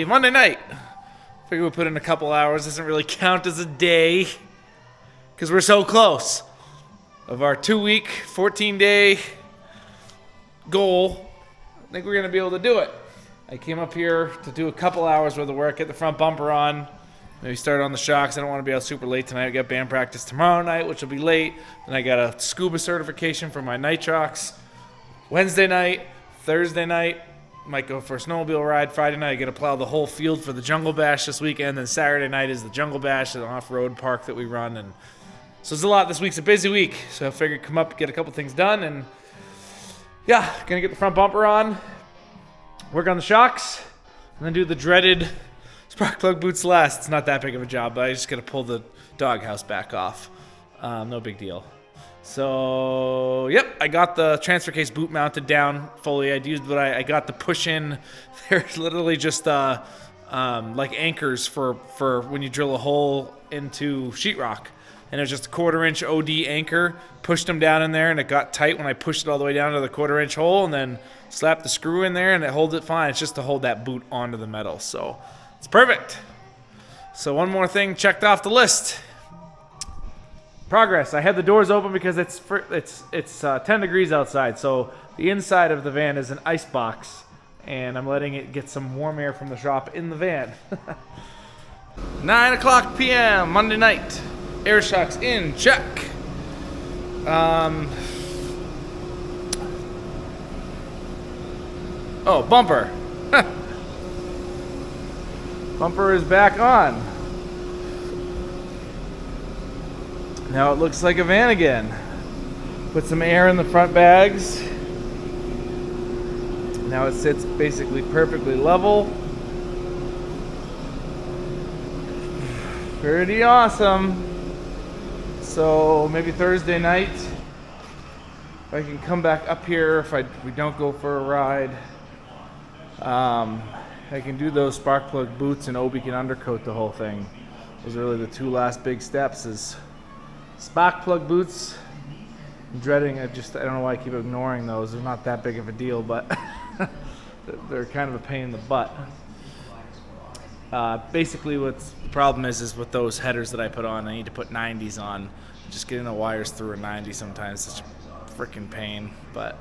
a Monday night. Figure we'll put in a couple hours. Doesn't really count as a day because we're so close of our 2-week, 14-day goal. I think we're going to be able to do it. I came up here to do a couple hours worth of work, get the front bumper on, maybe start on the shocks. I don't want to be out super late tonight. We got band practice tomorrow night, which will be late. Then I got a scuba certification for my nitrox Wednesday night. Thursday night, might go for a snowmobile ride. Friday night, I get to plow the whole field for the Jungle Bash this weekend. Then Saturday night is the Jungle Bash, an off-road park that we run. And so it's a lot. This week's a busy week. So I figured come up, get a couple things done, and yeah, gonna get the front bumper on, work on the shocks, and then do the dreaded spark plug boots last. It's not that big of a job, but I just gotta pull the doghouse back off. No big deal. So, yep, I got the transfer case boot mounted down fully. I got the push-in. They're literally just like anchors for when you drill a hole into sheetrock. And it was just a 1/4-inch OD anchor. Pushed them down in there, and it got tight when I pushed it all the way down to the 1/4-inch hole, and then slapped the screw in there, and it holds it fine. It's just to hold that boot onto the metal. So, it's perfect. So, one more thing checked off the list. Progress. I had the doors open because it's 10 degrees outside, so the inside of the van is an ice box, and I'm letting it get some warm air from the shop in the van. 9:00 p.m. Monday night. Air shocks in. Check. Oh, bumper. Bumper is back on. Now it looks like a van again. Put some air in the front bags. Now it sits basically perfectly level. Pretty awesome. So maybe Thursday night, if I can come back up here, if we don't go for a ride, I can do those spark plug boots and Obi can undercoat the whole thing. Those are really the two last big steps is spark plug boots. I'm dreading, I don't know why I keep ignoring those. They're not that big of a deal, but they're kind of a pain in the butt. Basically what's the problem is with those headers that I put on, I need to put 90s on. Just getting the wires through a 90 sometimes is a freaking pain, but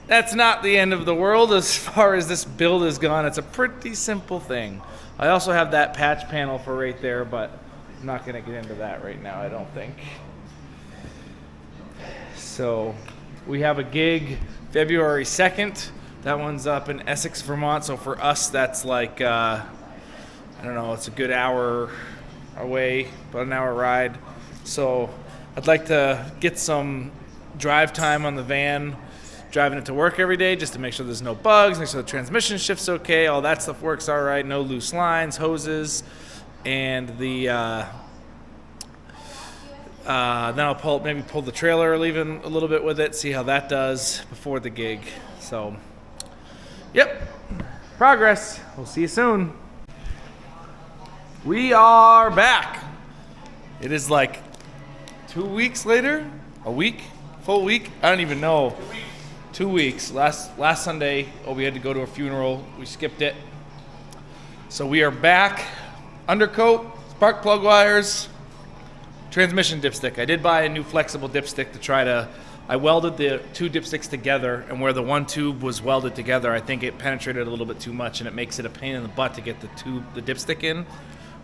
that's not the end of the world as far as this build is gone. It's a pretty simple thing. I also have that patch panel for right there, but I'm not going to get into that right now, I don't think. So we have a gig February 2nd. That one's up in Essex, Vermont. So for us, that's like, I don't know, it's a good hour away, about an hour ride. So I'd like to get some drive time on the van, driving it to work every day just to make sure there's no bugs, make sure the transmission shift's okay, all that stuff works all right, no loose lines, hoses, and the then I'll maybe pull the trailer, leaving a little bit with it, see how that does before the gig. So, yep, progress. We'll see you soon. We are back. It is like 2 weeks later, a week, full week. I don't even know. 2 weeks. Last Sunday, we had to go to a funeral. We skipped it. So we are back. Undercoat, spark plug wires, transmission dipstick. I did buy a new flexible dipstick to try to. I welded the two dipsticks together, and where the one tube was welded together, I think it penetrated a little bit too much, and it makes it a pain in the butt to get the dipstick in,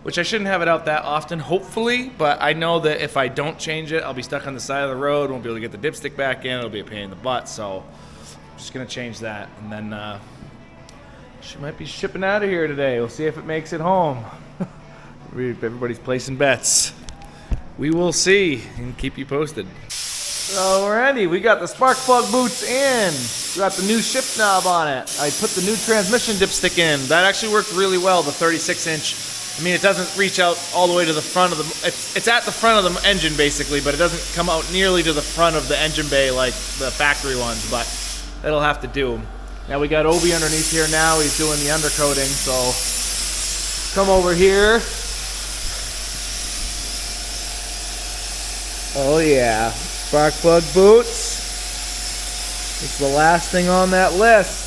which I shouldn't have it out that often, hopefully, but I know that if I don't change it, I'll be stuck on the side of the road, won't be able to get the dipstick back in, it'll be a pain in the butt, so I'm just going to change that, and then she might be shipping out of here today. We'll see if it makes it home. Everybody's placing bets. We will see and keep you posted. Alrighty, we got the spark plug boots in. We got the new shift knob on it. I put the new transmission dipstick in. That actually worked really well, the 36-inch. I mean, it doesn't reach out all the way to the front of the... It's at the front of the engine, basically, but it doesn't come out nearly to the front of the engine bay like the factory ones, but it'll have to do. Now, we got Obi underneath here now. He's doing the undercoating, so come over here. Oh, yeah. Spark plug boots. It's the last thing on that list.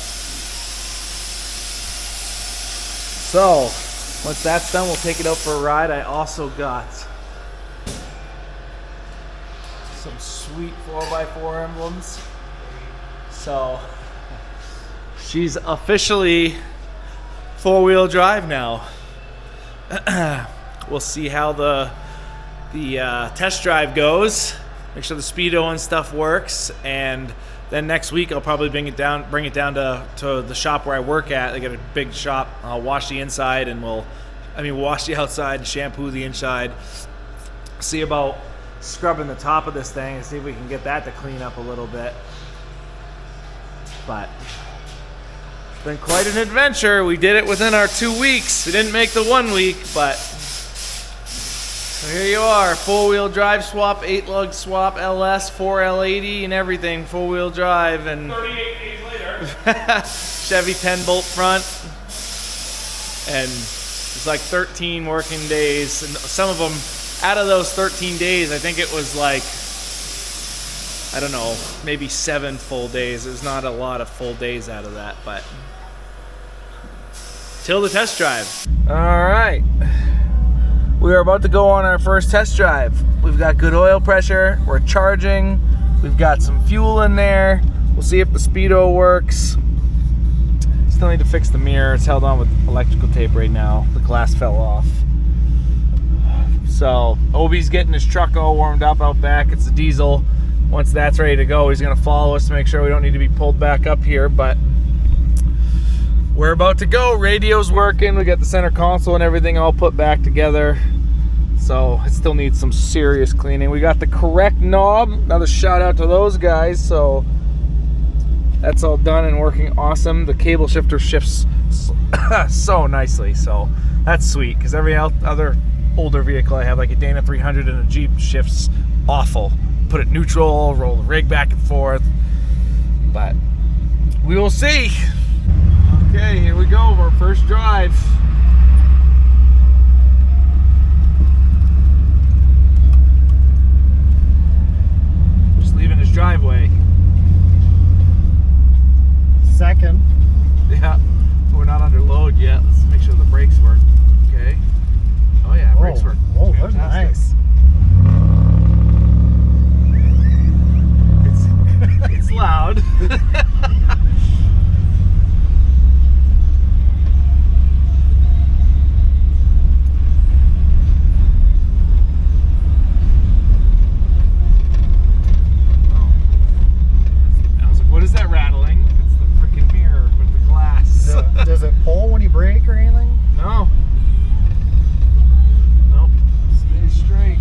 So, once that's done, we'll take it out for a ride. I also got some sweet 4x4 emblems. So, she's officially four-wheel drive now. We'll see how the test drive goes. Make sure the speedo and stuff works, and then next week I'll probably bring it down to the shop where I work at. They got a big shop. I'll wash the inside and wash the outside and shampoo the inside. See about scrubbing the top of this thing and see if we can get that to clean up a little bit. But it's been quite an adventure. We did it within our 2 weeks. We didn't make the 1 week, but so here you are, four-wheel drive swap, 8-lug swap, LS, 4L80 and everything, four-wheel drive, and 38 days later. Chevy 10-bolt front, and it's like 13 working days, and some of them, out of those 13 days, I think it was like, I don't know, maybe 7 full days. There's not a lot of full days out of that, but till the test drive. All right. We are about to go on our first test drive. We've got good oil pressure, we're charging, we've got some fuel in there. We'll see if the speedo works. Still need to fix the mirror. It's held on with electrical tape right now. The glass fell off. So, Obi's getting his truck all warmed up out back. It's a diesel. Once that's ready to go, he's gonna follow us to make sure we don't need to be pulled back up here, but we're about to go. Radio's working. We got the center console and everything all put back together. So it still needs some serious cleaning. We got the correct knob. Another shout out to those guys. So that's all done and working awesome. The cable shifter shifts so nicely. So that's sweet, because every other older vehicle I have, like a Dana 300 and a Jeep, shifts awful. Put it neutral, roll the rig back and forth. But we will see. Okay, here we go, our first drive. Just leaving his driveway. Second. Yeah, we're not under load yet. Let's make sure the brakes work. Okay. Oh yeah, brakes work. Oh, that's nice. It's loud. Does it pull when you brake or anything? No. Nope. Stay straight.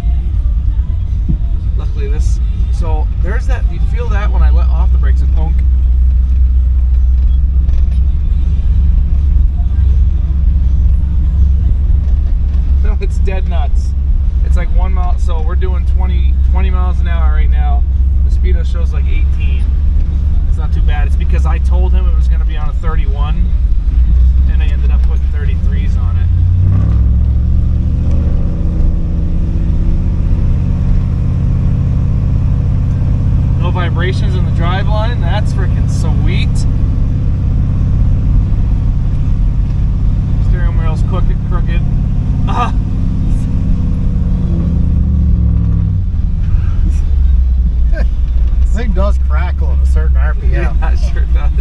Luckily this, so there's that, you feel that when I let off the brakes, it thunk. No, it's dead nuts. It's like 1 mile, so we're doing 20 miles an hour right now. The speedo shows like 18. It's not too bad. It's because I told him it was going to be on a 31. And I ended up putting 33s on it. No vibrations in the driveline. That's freaking sweet. Steering wheel's crooked. Ah! This thing does crackle at a certain RPM. Yeah, it sure does.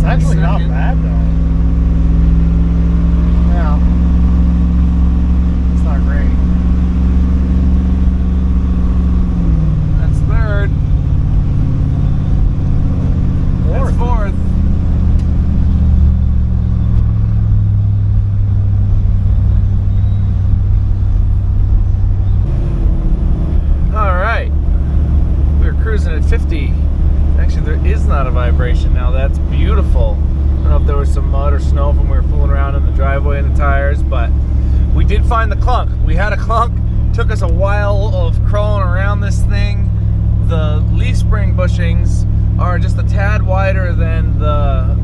Actually not bad though. Yeah. It's not great. That's third. That's fourth. Alright. We're cruising at 50. Actually, there is not a vibration now. That's beautiful. I don't know if there was some mud or snow from we were fooling around in the driveway and the tires, but we did find the clunk. We had a clunk. Took us a while of crawling around this thing. The leaf spring bushings are just a tad wider than the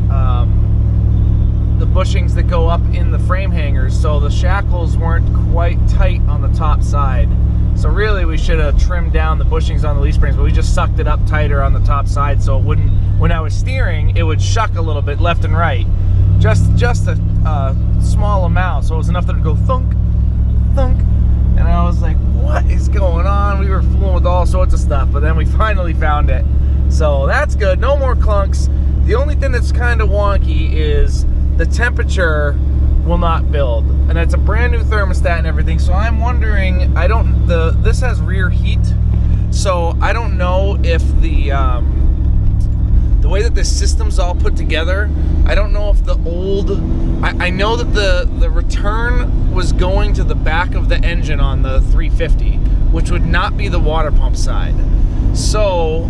bushings that go up in the frame hangers, so the shackles weren't quite tight on the top side. So really we should have trimmed down the bushings on the leaf springs, but we just sucked it up tighter on the top side so it wouldn't, when I was steering, it would shuck a little bit left and right. Just a small amount, so it was enough that it would go thunk, thunk. And I was like, what is going on? We were fooling with all sorts of stuff, but then we finally found it. So that's good, no more clunks. The only thing that's kind of wonky is the temperature will not build. And it's a brand new thermostat and everything, so I'm wondering, this has rear heat, so I don't know if the way that this system's all put together, I don't know if the old, I know that the return was going to the back of the engine on the 350, which would not be the water pump side. So,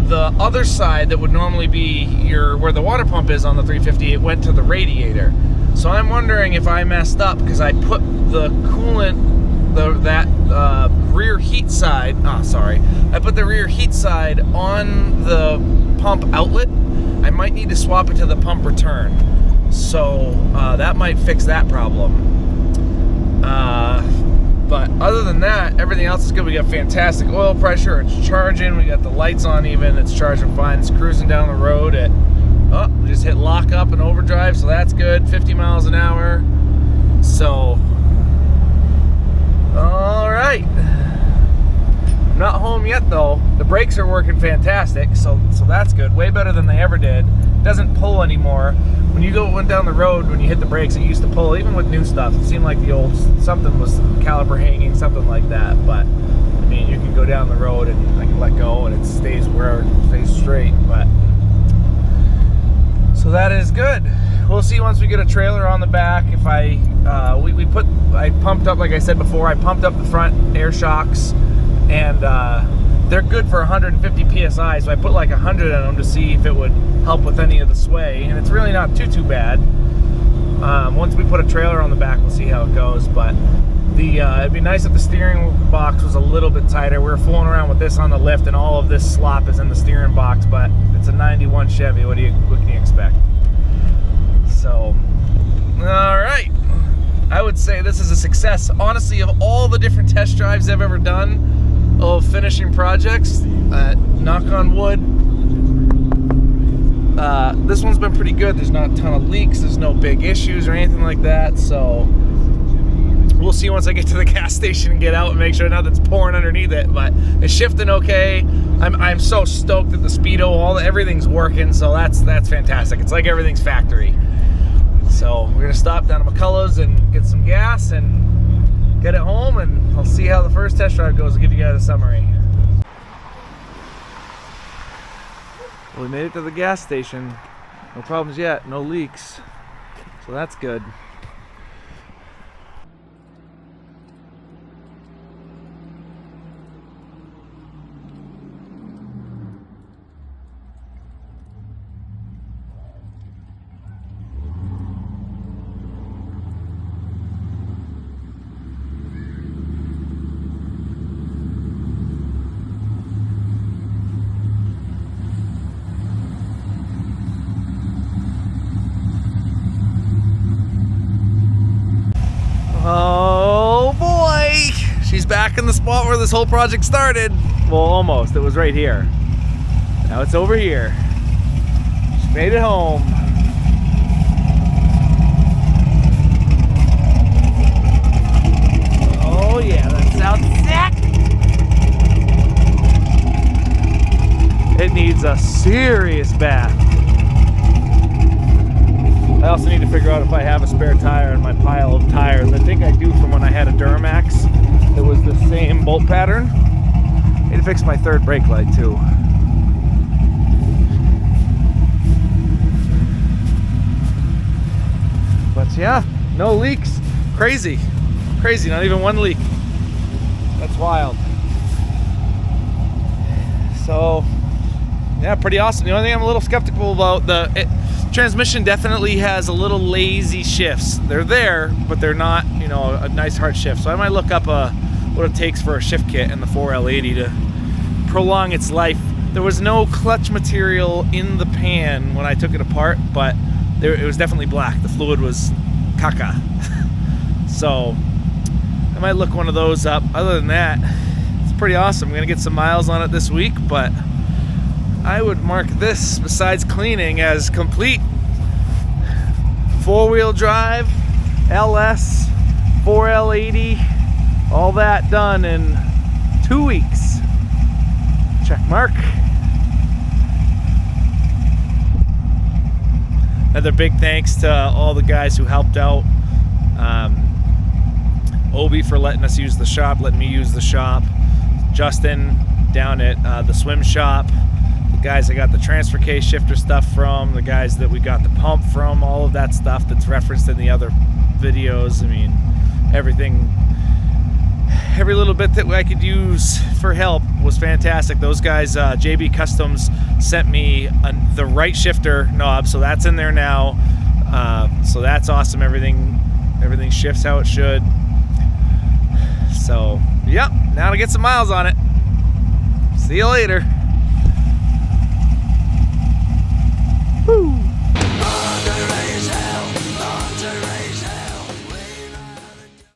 the other side that would normally be where the water pump is on the 350, it went to the radiator. So I'm wondering if I messed up because I put the coolant, that rear heat side, I put the rear heat side on the pump outlet. I might need to swap it to the pump return. So that might fix that problem. But other than that, everything else is good. We got fantastic oil pressure. It's charging. We got the lights on even. It's charging fine. It's cruising down the road at, we just hit lock up and overdrive, so that's good. 50 miles an hour. So, all right. I'm not home yet though. The brakes are working fantastic, so that's good. Way better than they ever did. It doesn't pull anymore. When you went down the road, when you hit the brakes, it used to pull. Even with new stuff, it seemed like the old, something was caliper hanging, something like that. But I mean, you can go down the road and I can let go and it stays wherever, it stays straight. But so that is good. We'll see once we get a trailer on the back. If I pumped up, like I said before, I pumped up the front air shocks, and they're good for 150 psi, so I put like 100 in them to see if it would help with any of the sway, and it's really not too bad. Once we put a trailer on the back, we'll see how it goes, but it'd be nice if the steering box was a little bit tighter. We were fooling around with this on the lift, and all of this slop is in the steering box, but it's a 91 Chevy. What can you expect? So, all right. I would say this is a success. Honestly, of all the different test drives I've ever done of finishing projects, knock on wood, this one's been pretty good. There's not a ton of leaks. There's no big issues or anything like that. So we'll see once I get to the gas station and get out and make sure nothing's pouring underneath it. But it's shifting okay. I'm so stoked that the speedo, everything's working. So that's fantastic. It's like everything's factory. So we're gonna stop down at McCullough's and get some gas and get it home, and I'll see how the first test drive goes. I'll give you guys a summary. Well, we made it to the gas station. No problems yet, no leaks. So that's good. Oh boy! She's back in the spot where this whole project started. Well, almost. It was right here. Now it's over here. She made it home. Oh yeah, that sounds sick! It needs a serious bath. I also need to figure out if I have a spare tire in my pile of tires. I think I do from when I had a Duramax. It was the same bolt pattern. I need to fix my third brake light too. But yeah, no leaks. Crazy. Crazy, not even one leak. That's wild. So, yeah, pretty awesome. The only thing I'm a little skeptical about, transmission definitely has a little lazy shifts. They're there, but they're not, a nice hard shift. So I might look up what it takes for a shift kit in the 4L80 to prolong its life. There was no clutch material in the pan when I took it apart, but it was definitely black. The fluid was caca. So I might look one of those up. Other than that, it's pretty awesome. I'm gonna get some miles on it this week, but I would mark this, besides cleaning, as complete. 4-wheel drive, LS, 4L80, all that done in 2 weeks. Check mark. Another big thanks to all the guys who helped out. Obi for letting us use the shop, letting me use the shop. Justin down at the swim shop. The guys I got the transfer case shifter stuff from. The guys that we got the pump from. All of that stuff that's referenced in the other videos. I mean, everything, every little bit that I could use for help was fantastic. Those guys, JB Customs, sent me the right shifter knob, so that's in there now. So that's awesome. Everything shifts how it should. So, yep, now to get some miles on it. See you later.